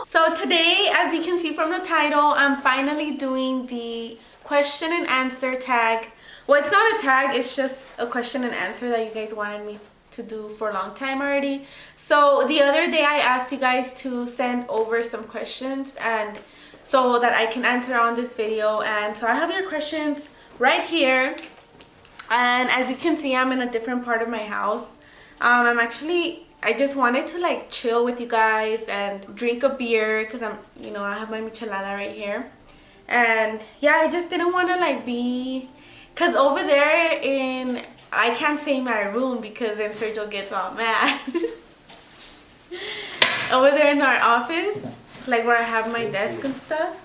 So today, as you can see from the title, I'm finally doing the question and answer tag. Well, it's not a tag, it's just a question and answer that you guys wanted me to do for a long time already. So the other day I asked you guys to send over some questions and so that I can answer on this video, and so I have your questions right here. And as you can see, I'm in a different part of my house. I just wanted to like chill with you guys and drink a beer because I have my michelada right here. And yeah, I just didn't want to like be, because over there I can't say my room because then Sergio gets all mad. Over there in our office, like where I have my desk and stuff.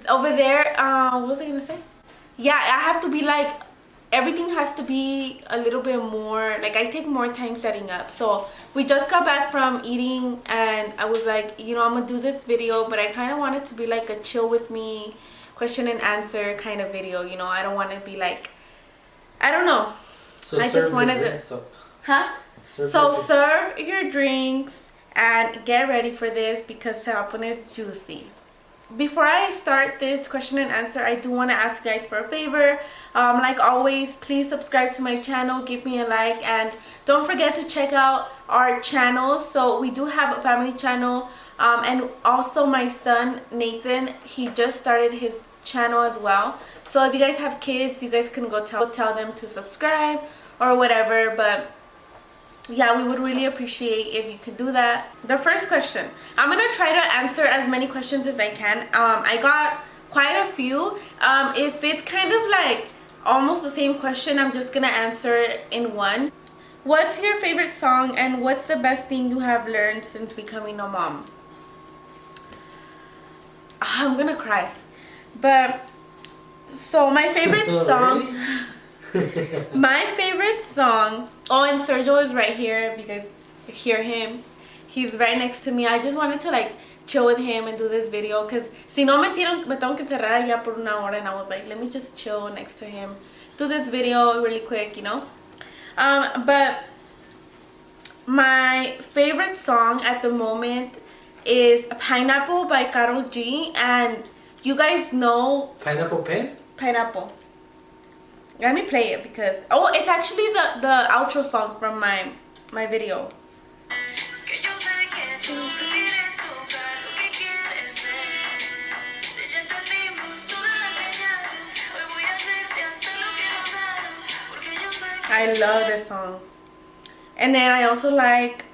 Over there, what was I gonna say? Yeah, I have to be like, everything has to be a little bit more, like I take more time setting up. So we just got back from eating and I was like, I'm gonna do this video, but I kind of want it to be like a chill with me question and answer kind of video. I don't want to be like, I don't know. So I just wanted to, serve your drinks and get ready for this because se va a poner juicy. Before I start this question and answer, I do want to ask you guys for a favor. Like always, please subscribe to my channel, give me a like, and don't forget to check out our channels. So we do have a family channel, and also my son Nathan, he just started his channel as well. So if you guys have kids, you guys can go tell them to subscribe or whatever. But yeah, we would really appreciate if you could do that. The first question, I'm gonna try to answer as many questions as I can. I got quite a few. If it's kind of like almost the same question, I'm just gonna answer it in one. What's your favorite song and what's the best thing you have learned since becoming a mom? I'm gonna cry. But so my favorite song. My favorite song, and Sergio is right here. If you guys hear him, he's right next to me. I just wanted to like chill with him and do this video because si no me tengo que encerrar ya por una hora, and I was like, let me just chill next to him, do this video really quick, but my favorite song at the moment is Pineapple by Karol G, and you guys know Pineapple Pen? Pineapple. Let me play it because it's actually the outro song from my video. I love this song. And then I also like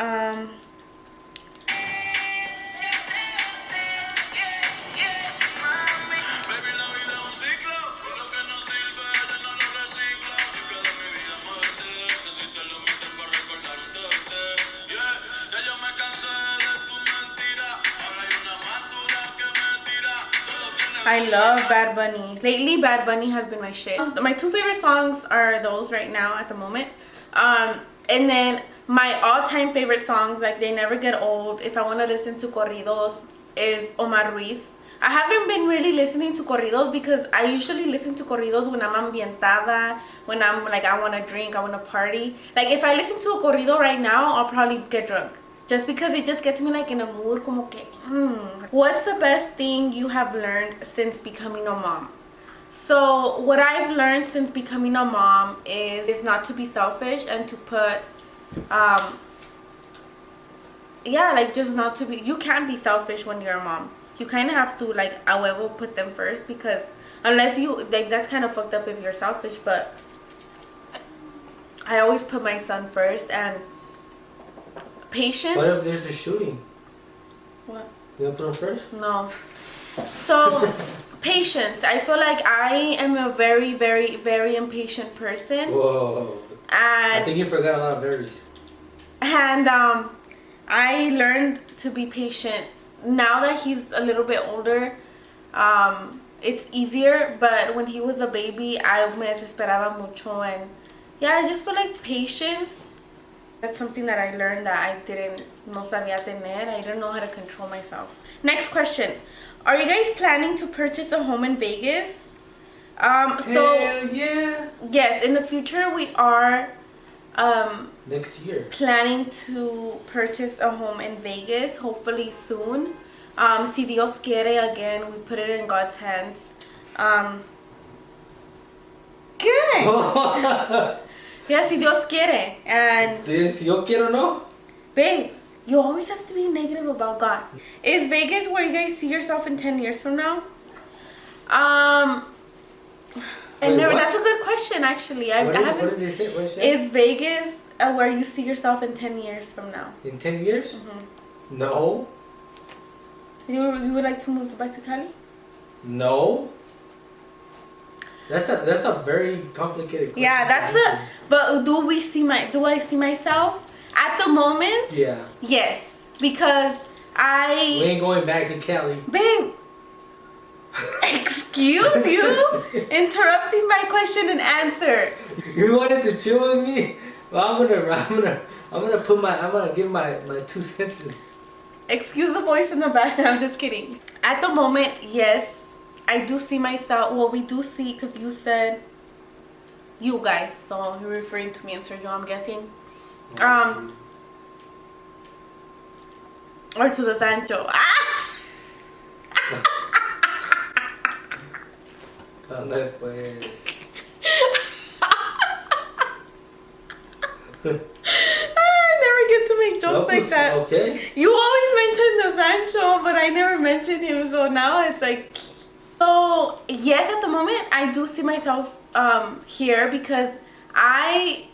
I love Bad Bunny. Lately, Bad Bunny has been my shit. My two favorite songs are those right now at the moment. And then my all-time favorite songs, like they never get old, if I want to listen to corridos, is Omar Ruiz. I haven't been really listening to corridos because I usually listen to corridos when I'm ambientada, when I'm like, I want to drink, I want to party. Like if I listen to a corrido right now, I'll probably get drunk. Just because it just gets me like in a mood como que, What's the best thing you have learned since becoming a mom? So what I've learned since becoming a mom is not to be selfish and to put, just not to be, you can't be selfish when you're a mom. You kind of have to like, I will put them first because unless you, like that's kind of fucked up if you're selfish, but I always put my son first and patience. What if there's a shooting? What? You want to put him first? No. So, patience. I feel like I am a very, very, very impatient person. Whoa. And I think you forgot a lot of berries. And I learned to be patient. Now that he's a little bit older, it's easier. But when he was a baby, I me desesperaba mucho. And yeah, I just feel like patience. That's something that I learned that I no sabía tener. I didn't know how to control myself. Next question. Are you guys planning to purchase a home in Vegas? Hell yeah. Yes, in the future we are Next year. planning to purchase a home in Vegas, hopefully soon. Si Dios quiere, again, we put it in God's hands. Good. Yeah, si Dios quiere. And This, yo quiero no? babe, you always have to be negative about God. Is Vegas where you guys see yourself in 10 years from now? Wait, what? That's a good question, actually. I What haven't. did they say? What is it? Is Vegas where you see yourself in 10 years from now? In 10 years? Mm-hmm. No. You would like to move back to Cali? No. That's a very complicated question. Yeah, that's to answer. But do I see myself at the moment? Yeah. Yes, because We ain't going back to Cali. babe. Excuse you? Interrupting my question and answer. You wanted to chill with me? Well, I'm gonna give my 2 cents. Excuse the voice in the back. I'm just kidding. At the moment, yes, I do see myself. Well, we do see, because you said you guys, so you're referring to me and Sergio, I'm guessing. Or to the Sancho. Ah! Dale, pues. I never get to make jokes like that. Okay. You always mention the Sancho, but I never mentioned him, so now it's like. So yes, at the moment I do see myself here because I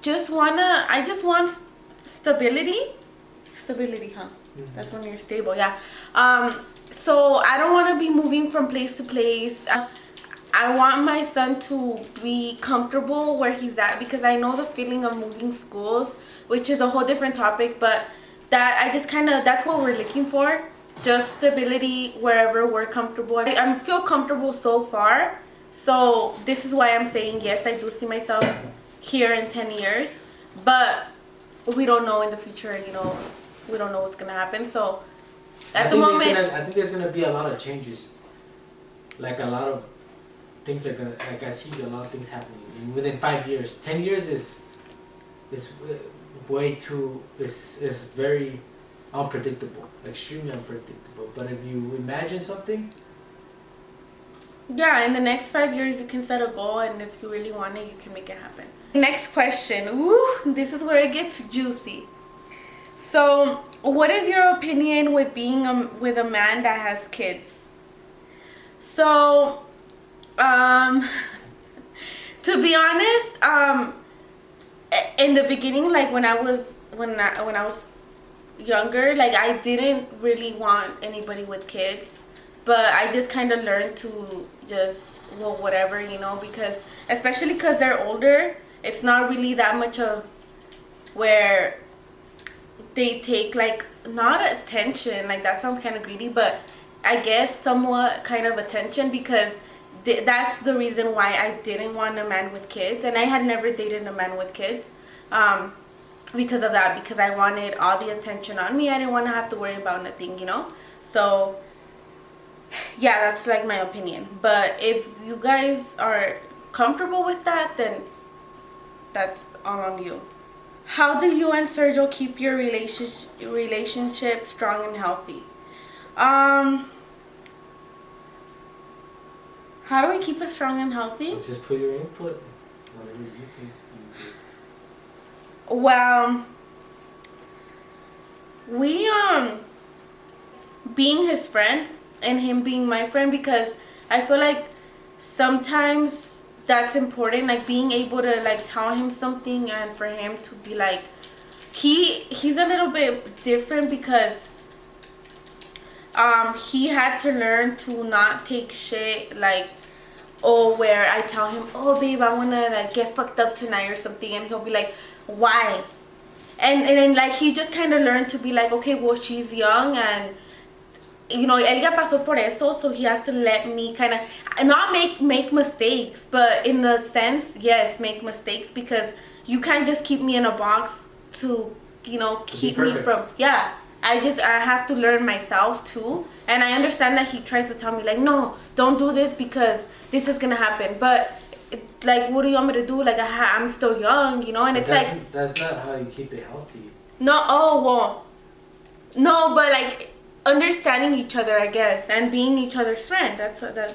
just want stability. Stability, huh? Mm-hmm. That's when you're stable, yeah. So I don't want to be moving from place to place. I want my son to be comfortable where he's at, because I know the feeling of moving schools, which is a whole different topic, but that's what we're looking for. Just stability wherever we're comfortable. I feel comfortable so far. So this is why I'm saying yes, I do see myself here in 10 years. But we don't know in the future, we don't know what's going to happen. So at the moment, I think there's gonna be a lot of changes. Like a lot of things are gonna. Like I see a lot of things happening within 5 years. 10 years is way too. Is very unpredictable, extremely unpredictable. But if you imagine something. Yeah, in the next 5 years you can set a goal, and if you really want it, you can make it happen. Next question. Ooh, this is where it gets juicy. So, what is your opinion with being with a man that has kids? So, to be honest, in the beginning, like when I was younger, like I didn't really want anybody with kids, but I just kind of learned to just whatever, because especially because they're older, it's not really that much of where they take, like, not attention, like that sounds kind of greedy, but I guess somewhat kind of attention, because that's the reason why I didn't want a man with kids, and I had never dated a man with kids, because of that, because I wanted all the attention on me. I didn't want to have to worry about nothing, so yeah, that's like my opinion. But if you guys are comfortable with that, then that's all on you. How do you and Sergio keep your relationship strong and healthy? How do we keep it strong and healthy? Just put your input. Whatever you think you do. Well, we being his friend and him being my friend, because I feel like sometimes that's important, like being able to like tell him something, and for him to be like, he's a little bit different, because he had to learn to not take shit, like, where I tell him, babe, I wanna like get fucked up tonight or something, and he'll be like, why? And then like he just kind of learned to be like, okay, well, she's young, and él ya pasó por eso, so he has to let me kind of not make mistakes, but in the sense, yes, make mistakes, because you can't just keep me in a box to keep me from, yeah. I have to learn myself too, and I understand that he tries to tell me like, no, don't do this because this is gonna happen, but like, what do you want me to do? Like, I'm still young, you know? And But it's like... That's not how you keep it healthy. No, oh, well... No, but like, understanding each other, I guess. And being each other's friend.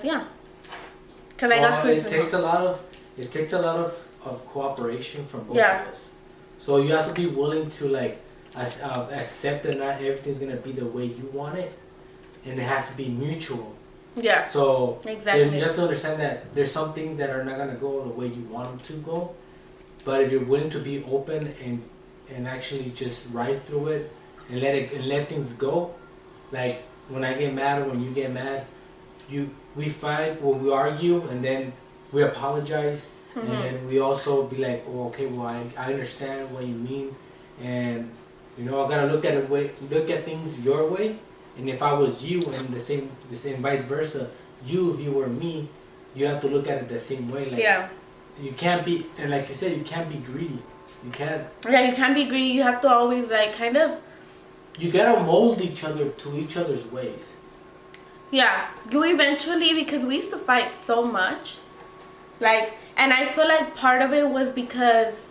Yeah. Because I got to it takes a lot of cooperation from both of us. So you have to be willing to, like, accept that not everything's going to be the way you want it. And it has to be mutual. Yeah. So exactly. you have to understand that there's some things that are not going to go the way you want them to go. But if you're willing to be open and actually just ride through it and let things go, like when I get mad or when you get mad, we fight or we argue and then we apologize, and then we also be like, oh, okay, well, I understand what you mean, and you know, I gotta look at things your way. And if I was you, and the same vice versa, if you were me, you have to look at it the same way. Like, you can't be, and like you said, you can't be greedy. You can't. Yeah, you can't be greedy. You have to always, like, kind of. You gotta mold each other to each other's ways. Yeah, you eventually, because we used to fight so much, like, and I feel like part of it was because,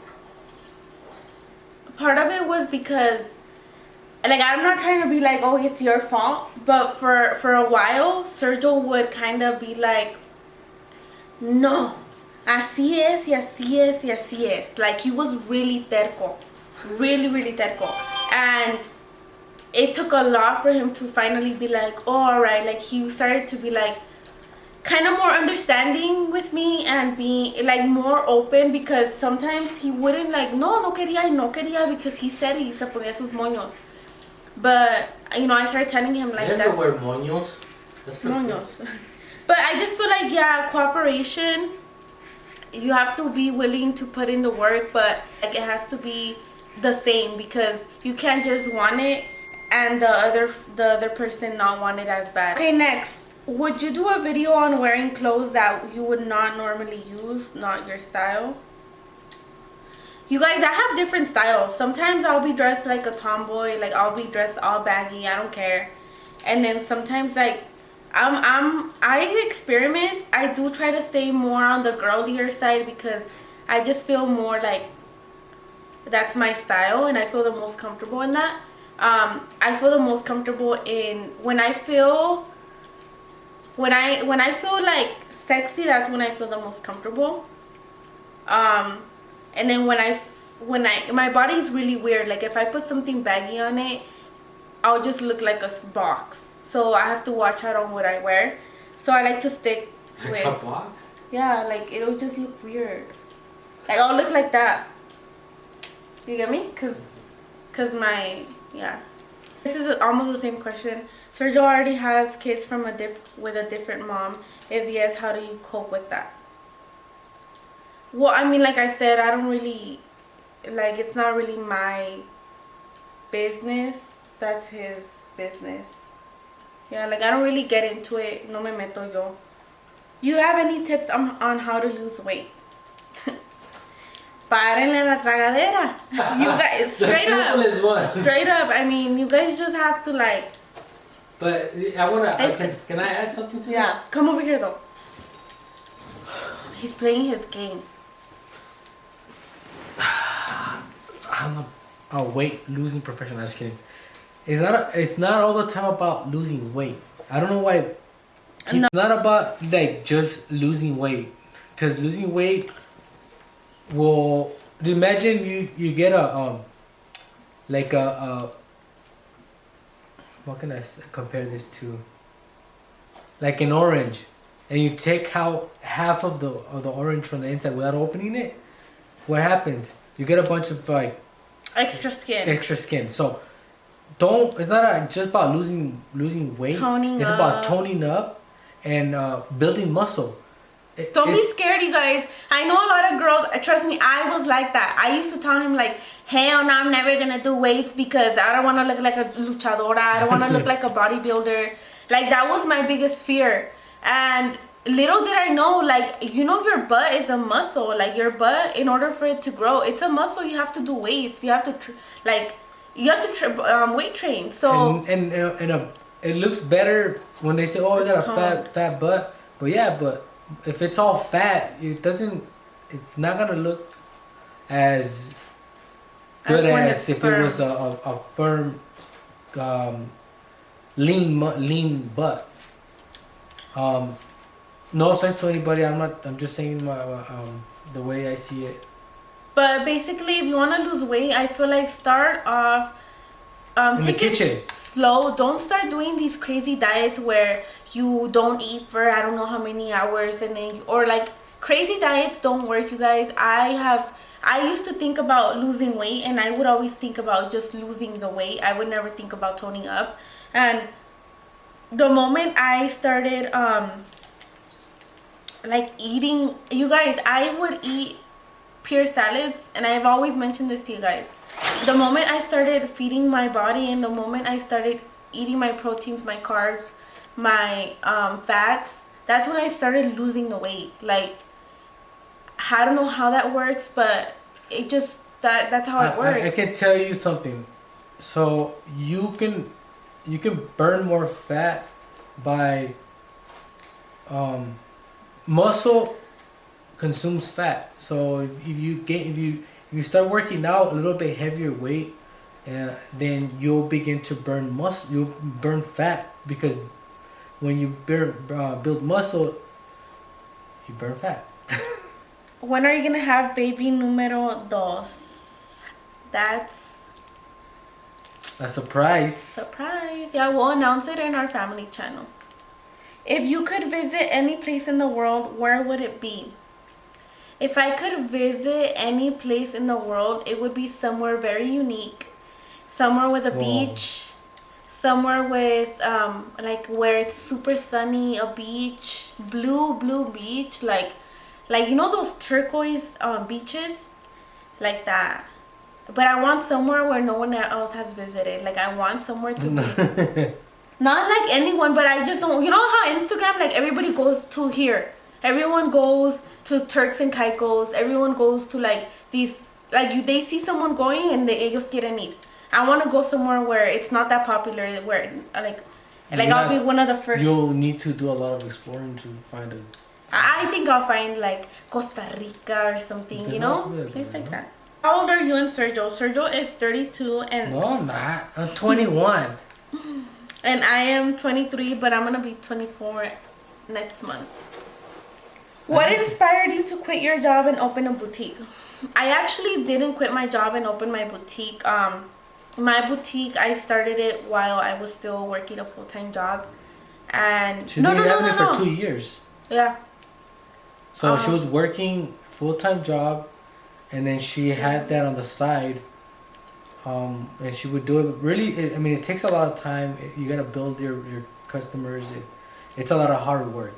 like, I'm not trying to be like, oh, it's your fault, but for a while, Sergio would kind of be like, no, así es, y así es, y así es. Like, he was really terco, really, really terco, and it took a lot for him to finally be like, oh, all right. Like, he started to be like kind of more understanding with me and be like more open, because sometimes he wouldn't, like, no quería, because he said he se ponía sus moños. But, you know, I started telling him, like, I never wear moños. That's for moños. But I just feel like, yeah, cooperation, you have to be willing to put in the work, but like, it has to be the same, because you can't just want it and the other person not want it as bad. Okay, next. Would you do a video on wearing clothes that you would not normally use, not your style? You guys, I have different styles. Sometimes I'll be dressed like a tomboy, like I'll be dressed all baggy, I don't care. And then sometimes, like, I experiment. I do try to stay more on the girlier side, because I just feel more like that's my style and I feel the most comfortable in that. I feel the most comfortable in when I feel like sexy. That's when I feel the most comfortable. And then when my body's really weird. Like, if I put something baggy on it, I'll just look like a box. So I have to watch out on what I wear. So I like to stick with a box. Yeah, like, it'll just look weird. Like, I'll look like that. You get me? Cause my, yeah. This is almost the same question. Sergio already has kids from with a different mom. If yes, how do you cope with that? Well, I mean, like I said, I don't really, like, it's not really my business. That's his business. Yeah, like, I don't really get into it. No me meto yo. Do you have any tips on how to lose weight? Párenle la tragadera. You guys, straight up. One. Straight up. I mean, you guys just have to, like. But I wanna. Can I add something to that? Yeah. Come over here, though. He's playing his game. I'm a weight losing professional. I'm just kidding. It's not all the time about losing weight. I don't know why. No. It's not about, like, just losing weight, because losing weight will. Imagine you get a what can I compare this to? Like an orange, and you take out half of the orange from the inside without opening it. What happens? You get a bunch of, like, extra skin. So it's not just about losing weight. It's about toning up and building muscle. Don't be scared, you guys. I know a lot of girls, trust me, I was like that. I used to tell him, like, hell no, I'm never gonna do weights because I don't want to look like a luchadora. I don't want to look like a bodybuilder. Like, that was my biggest fear. And little did I know, like, you know, your butt is a muscle. Like, your butt, in order for it to grow, it's a muscle. You have to do weights. You have to weight train. So and it looks better when they say, oh, you got a fat butt. But yeah, but if it's all fat, it's not gonna look as good as if it was a firm, lean butt. No offense to anybody. I'm just saying the way I see it. But basically, if you want to lose weight, I feel like start off. Take it slow. Don't start doing these crazy diets where you don't eat for I don't know how many hours, and then or like crazy diets don't work, you guys. I used to think about losing weight, and I would always think about just losing the weight. I would never think about toning up. And the moment I started like eating, you guys, I would eat pure salads, and I've always mentioned this to you guys. The moment I started feeding my body, and the moment I started eating my proteins, my carbs, my fats, that's when I started losing the weight. Like, I don't know how that works, but it just that's how it works. I can tell you something. So you can burn more fat by muscle consumes fat. So if you start working out a little bit heavier weight, then you'll begin to burn muscle. You'll burn fat, because when you build muscle, you burn fat. When are you gonna have baby numero dos? That's a surprise. Surprise! Yeah, we'll announce it in our family channel. If you could visit any place in the world, where would it be? If I could visit any place in the world, it would be somewhere very unique, somewhere with a beach, somewhere with like where it's super sunny, a beach, blue beach, like you know those turquoise beaches, like that. But I want somewhere where no one else has visited. Like, I want somewhere to be. Not like anyone, but I just don't. You know how Instagram, like, everybody goes to here. Everyone goes to Turks and Caicos. Everyone goes to, like, these. Like, they see someone going and ellos quieren ir. I want to go somewhere where it's not that popular. Where, like I'll be one of the first. You'll need to do a lot of exploring to find it. I think I'll find, like, Costa Rica or something, you know? Place like that. How old are you and Sergio? Sergio is 32 and... No, I'm not. I'm 21. And I am 23, but I'm going to be 24 next month. What inspired you to quit your job and open a boutique? I actually didn't quit my job and open my boutique. My boutique, I started it while I was still working a full-time job. And... She didn't have it for 2 years. Yeah. So she was working full-time job, and then she had that on the side, and she would do it. Really, it takes a lot of time. You gotta build your customers. It's a lot of hard work.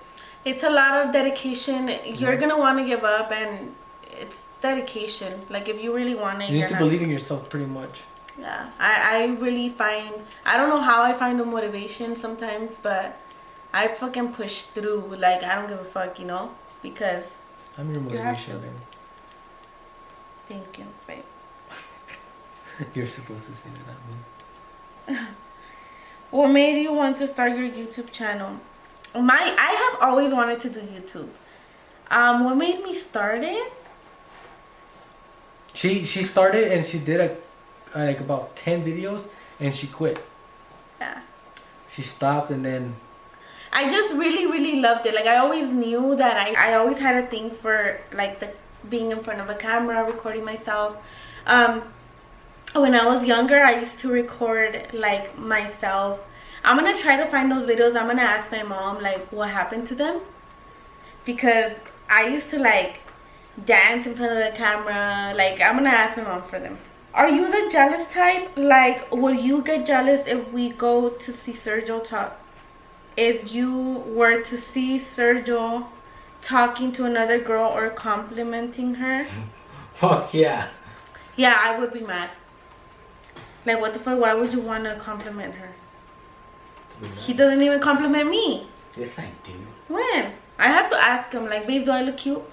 It's a lot of dedication. You're gonna want to give up, and it's dedication. Like, if you really want it, you need to believe in yourself, pretty much. Yeah, I really find, I don't know how I find the motivation sometimes, but I fucking push through. Like, I don't give a fuck, you know, because I'm your motivation, babe. Thank you, babe. You're supposed to say that, not me. What made you want to start your YouTube channel? I have always wanted to do YouTube. What made me start it? She started, and she did like about 10 videos, and she quit. Yeah. She stopped, and then I just really loved it. Like, I always knew that I always had a thing for, like, the being in front of a camera, recording myself. When I was younger, I used to record, like, myself. I'm gonna try to find those videos. I'm gonna ask my mom, like, what happened to them, because I used to, like, dance in front of the camera. Like, I'm gonna ask my mom for them. Are you the jealous type? Like, would you get jealous if we go to see Sergio talk? If you were to see Sergio talking to another girl or complimenting her? Fuck yeah. Yeah, I would be mad. Like, what the fuck? Why would you want to compliment her? He doesn't even compliment me. Yes, I do. When? I have to ask him, like, babe, do I look cute?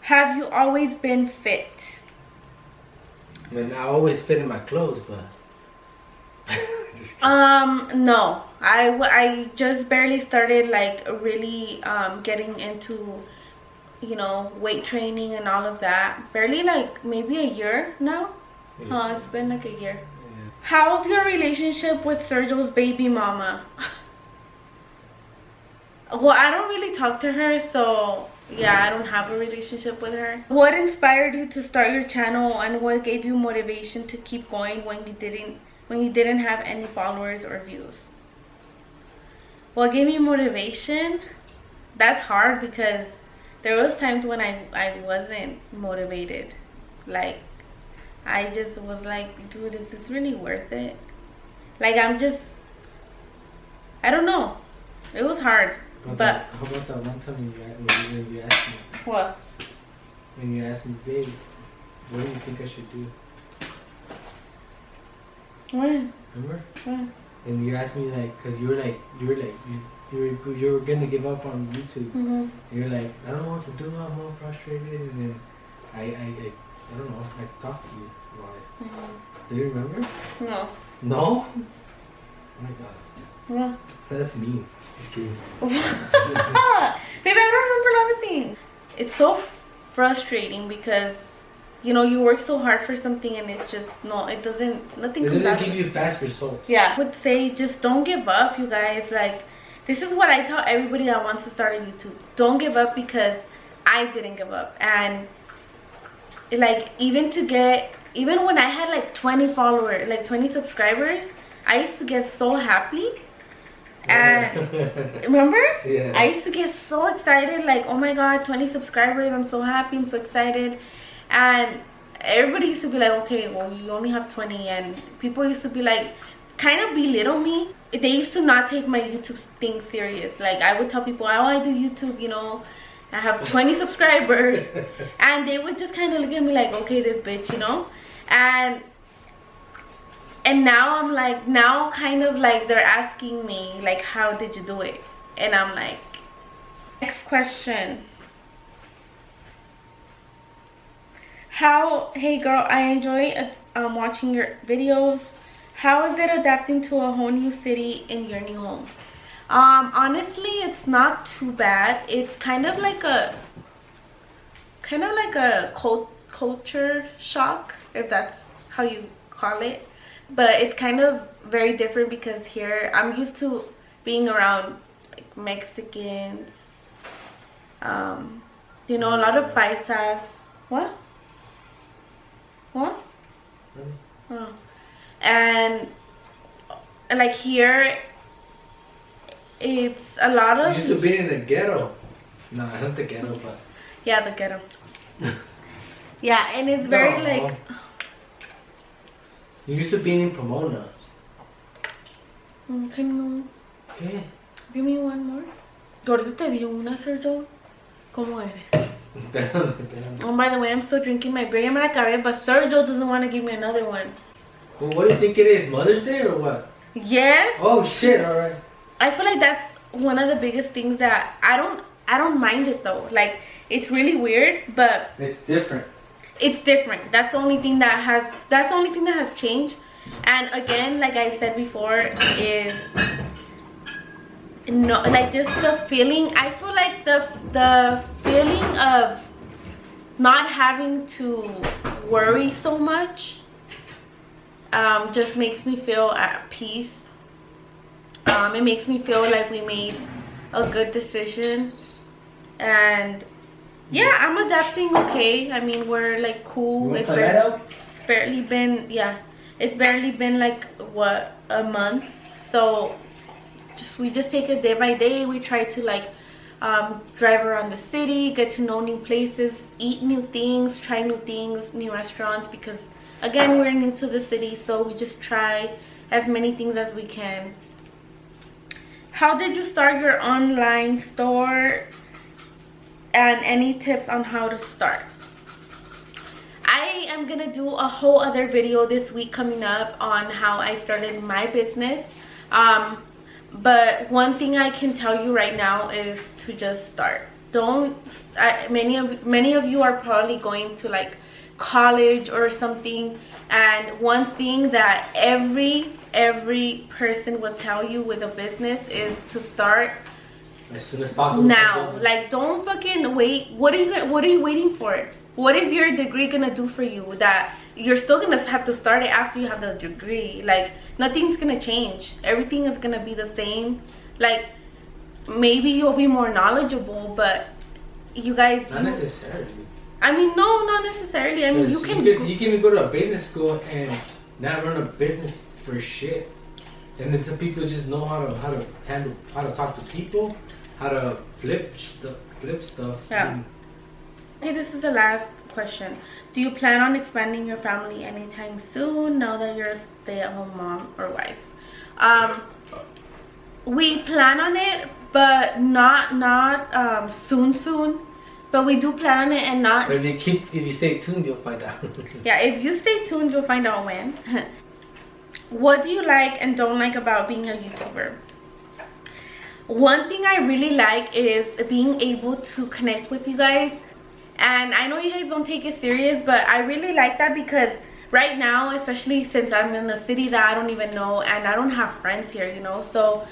Have you always been fit? I mean, I always fit in my clothes, but... No. I just barely started like really getting into, you know, weight training and all of that. Barely, like maybe a year now. Yeah. It's been like a year. Yeah. How's your relationship with Sergio's baby mama? Well, I don't really talk to her, so yeah, I don't have a relationship with her. What inspired you to start your channel, and what gave you motivation to keep going when you didn't have any followers or views? What gave me motivation? That's hard because there was times when I wasn't motivated. Like, I just was like, dude, is this really worth it? Like, I don't know. It was hard. How But about that one time when you asked me? what? When you asked me, babe, what do you think I should do? When? Remember? When? And you asked me like, cause you were gonna give up on YouTube. Mm-hmm. And you're like, I don't know what to do. I'm all frustrated. And then I don't know. I talked to you about it. Mm-hmm. Do you remember? No. No. Oh my god. No. That's mean. Just kidding. Baby, I don't remember a lot of things. It's so frustrating because, you know, you work so hard for something and it's just, nothing It comes out. doesn't give you fast results. Yeah, I would say just don't give up, you guys. Like, this is what I tell everybody that wants to start a YouTube. Don't give up, because I didn't give up. And like, even when I had like 20 followers, like 20 subscribers, I used to get so happy. And remember? Yeah. I used to get so excited, like, oh my god, 20 subscribers, I'm so happy, I'm so excited. And everybody used to be like, okay, well, you only have 20. And people used to be like, kind of belittle me. They used to not take my YouTube thing serious. Like, I would tell people, oh, I do YouTube, you know, I have 20 subscribers. And they would just kind of look at me like, okay, this bitch, you know. And now I'm like, now kind of like they're asking me like, how did you do it? And I'm like, next question. Hey girl, I enjoy watching your videos. How is it adapting to a whole new city in your new home? Honestly, it's not too bad. It's kind of like a culture shock, if that's how you call it. But it's kind of very different because here I'm used to being around like Mexicans, you know, a lot of paisas. What? Oh. And like here, it's a lot of. You used to be in the ghetto. No, not the ghetto, but. Yeah, the ghetto. Yeah, and it's very like. You used to be in Pomona. Okay, no. ¿Qué? Give me one more. Ahorita te di una, Sergio. ¿Cómo eres? Oh, by the way, I'm still drinking my beer. I'm gonna acabé, but Sergio doesn't want to give me another one. Well, what do you think it is? Mother's Day or what? Yes. Oh shit! All right. I feel like that's one of the biggest things that I don't mind it though. Like, it's really weird, but it's different. It's different. That's the only thing that has changed. And again, like I said before, is no, like, just the feeling. I feel like the feeling of not having to worry so much just makes me feel at peace. It makes me feel like we made a good decision. And yeah, I'm adapting okay. I mean, we're like cool. It's barely been like, what, a month. So we just take it day by day. We try to like drive around the city, get to know new places, eat new things, try new things, new restaurants, because again, we're new to the city, so we just try as many things as we can. How did you start your online store? And any tips on how to start? I am gonna do a whole other video this week coming up on how I started my business. But one thing I can tell you right now is to just start. Many of you are probably going to like college or something. And one thing that every person will tell you with a business is to start as soon as possible now. Like, don't fucking wait. What are you waiting for? What is your degree gonna do for you that you're still gonna have to start it after you have the degree? Like, nothing's gonna change. Everything is gonna be the same. Like, maybe you'll be more knowledgeable, but you guys, not necessarily. I mean, no, not necessarily. I mean, you can go to a business school and not run a business for shit. And then some people just know how to handle, how to talk to people, how to flip stuff. Yeah. Okay, this is the last question. Do you plan on expanding your family anytime soon now that you're a stay-at-home mom or wife? We plan on it, but not soon. But we do plan on it, and not. But if you stay tuned, you'll find out. Yeah, if you stay tuned, you'll find out when. What do you like and don't like about being a YouTuber? One thing I really like is being able to connect with you guys. And I know you guys don't take it serious, but I really like that because right now, especially since I'm in a city that I don't even know and I don't have friends here, you know, so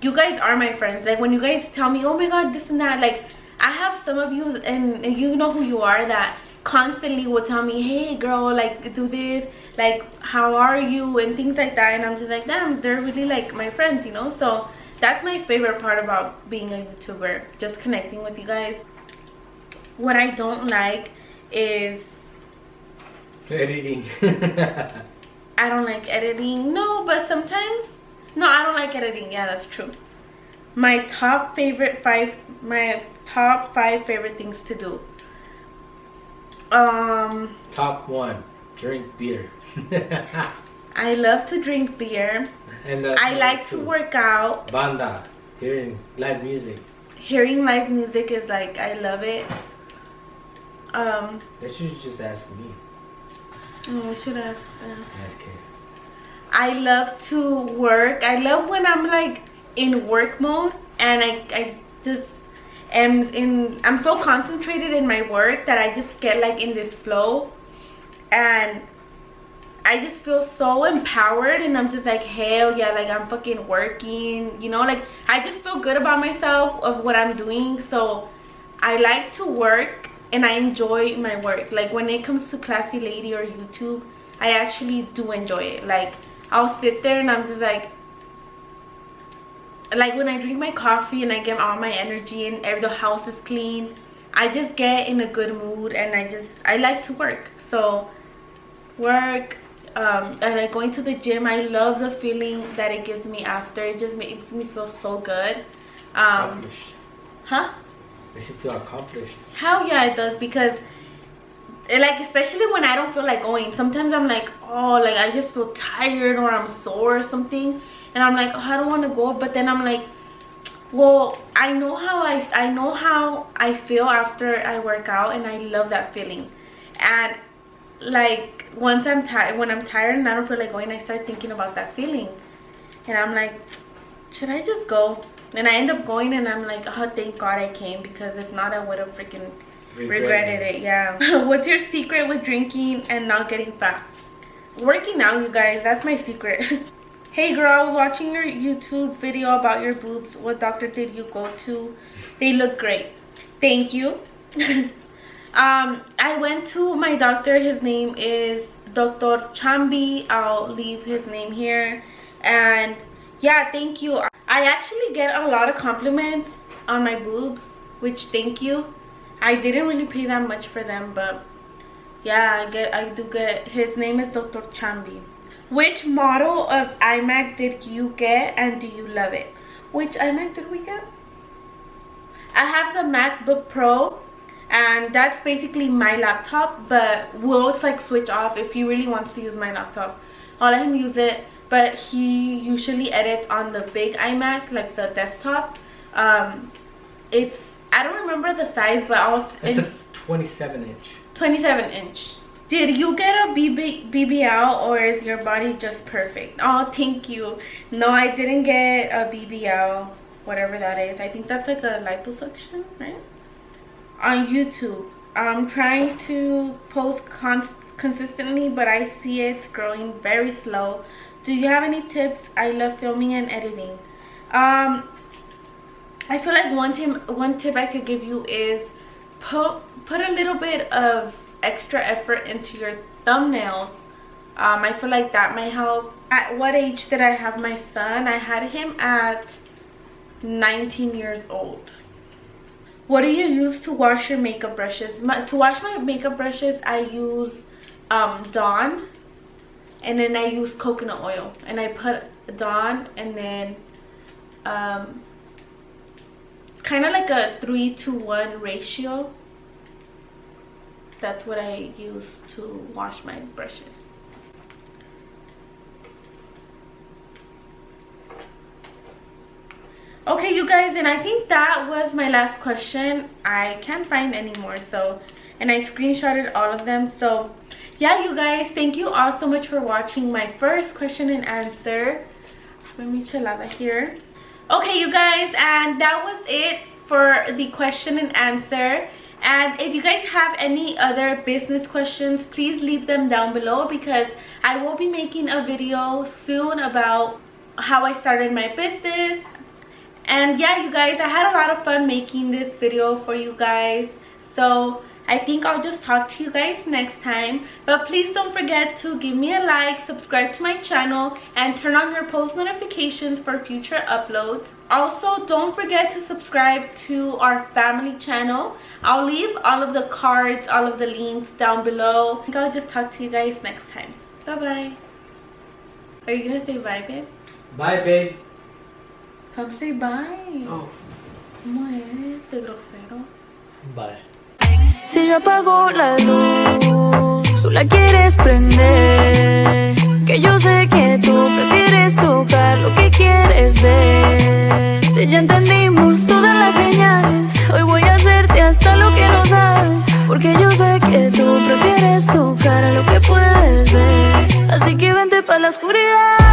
you guys are my friends. Like, when you guys tell me, oh my god, this and that, like, I have some of you, and you know who you are, that constantly will tell me, hey girl, like, do this, like, how are you, and things like that. And I'm just like, damn, they're really like my friends, you know. So that's my favorite part about being a YouTuber, just connecting with you guys. What I don't like is editing. I don't like editing. No, but sometimes, no, I don't like editing. Yeah, that's true. My top 5 favorite things to do. Top 1, drink beer. I love to drink beer. And I like to work out. Banda, hearing live music. Hearing live music is like, I love it. That should just ask me. Oh, I should ask. Ask him. I love to work. I love when I'm like in work mode, and I just I'm so concentrated in my work that I just get like in this flow, and I just feel so empowered, and I'm just like, hell yeah, like, I'm fucking working, you know. Like, I just feel good about myself of what I'm doing. So I like to work, and I enjoy my work. Like, when it comes to Classy Lady or YouTube, I actually do enjoy it. Like, I'll sit there and I'm just like when I drink my coffee and I get all my energy and the house is clean, I just get in a good mood, and I like to work. So work, and like going to the gym, I love the feeling that it gives me after. It just makes me feel so good. Accomplished. Huh? Makes you feel accomplished. Hell yeah, it does. Because like, especially when I don't feel like going, sometimes I'm like, oh, like, I just feel tired or I'm sore or something, and I'm like, oh, I don't want to go. But then I'm like, well, I know how I feel after I work out, and I love that feeling. And like, when I'm tired and I don't feel like going, I start thinking about that feeling, and I'm like, should I just go? And I end up going, and I'm like, oh, thank god I came, because if not, I would have freaking regretted it. Yeah. What's your secret with drinking and not getting fat? Working out, you guys. That's my secret. Hey girl, I was watching your YouTube video about your boobs. What doctor did you go to? They look great. Thank you. I went to my doctor. His name is Dr. Chambi. I'll leave his name here. And yeah, thank you. I actually get a lot of compliments on my boobs, which, thank you. I didn't really pay that much for them, but yeah, I do get. His name is Dr. Chambi. Which model of iMac did you get, and do you love it? Which iMac did we get? I have the MacBook Pro, and that's basically my laptop, but we'll like switch off. If he really wants to use my laptop, I'll let him use it. But he usually edits on the big iMac, like the desktop. It's, I don't remember the size, but it's a 27-inch. 27-inch. Did you get a BBL, or is your body just perfect? Oh, thank you. No, I didn't get a BBL, whatever that is. I think that's like a liposuction, right? On YouTube. I'm trying to post consistently, but I see it's growing very slow. Do you have any tips? I love filming and editing. I feel like one tip I could give you is put a little bit of extra effort into your thumbnails. I feel like that might help. At what age did I have my son? I had him at 19 years old. What do you use to wash your makeup brushes? To wash my makeup brushes, I use Dawn, and then I use coconut oil, and I put Dawn and then kind of like a 3-to-1 ratio. That's what I use to wash my brushes. Okay, you guys, and I think that was my last question. I can't find any more, so, and I screenshotted all of them. So yeah, you guys, thank you all so much for watching my first question and answer. Have a michelada here. Okay, you guys, and that was it for the question and answer. And if you guys have any other business questions, please leave them down below, because I will be making a video soon about how I started my business. And yeah, you guys, I had a lot of fun making this video for you guys. So I think I'll just talk to you guys next time. But please don't forget to give me a like, subscribe to my channel, and turn on your post notifications for future uploads. Also, don't forget to subscribe to our family channel. I'll leave all of the cards, all of the links down below. I think I'll just talk to you guys next time. Bye bye. Are you gonna say bye, babe? Bye, babe. Come say bye. Oh. ¿Cómo eres de grosero? Bye. Si yo apago la luz, tú la quieres prender. Que yo sé que tú prefieres tocar lo que quieres ver. Si ya entendimos todas las señales, hoy voy a hacerte hasta lo que no sabes. Porque yo sé que tú prefieres tocar lo que puedes ver. Así que vente pa' la oscuridad.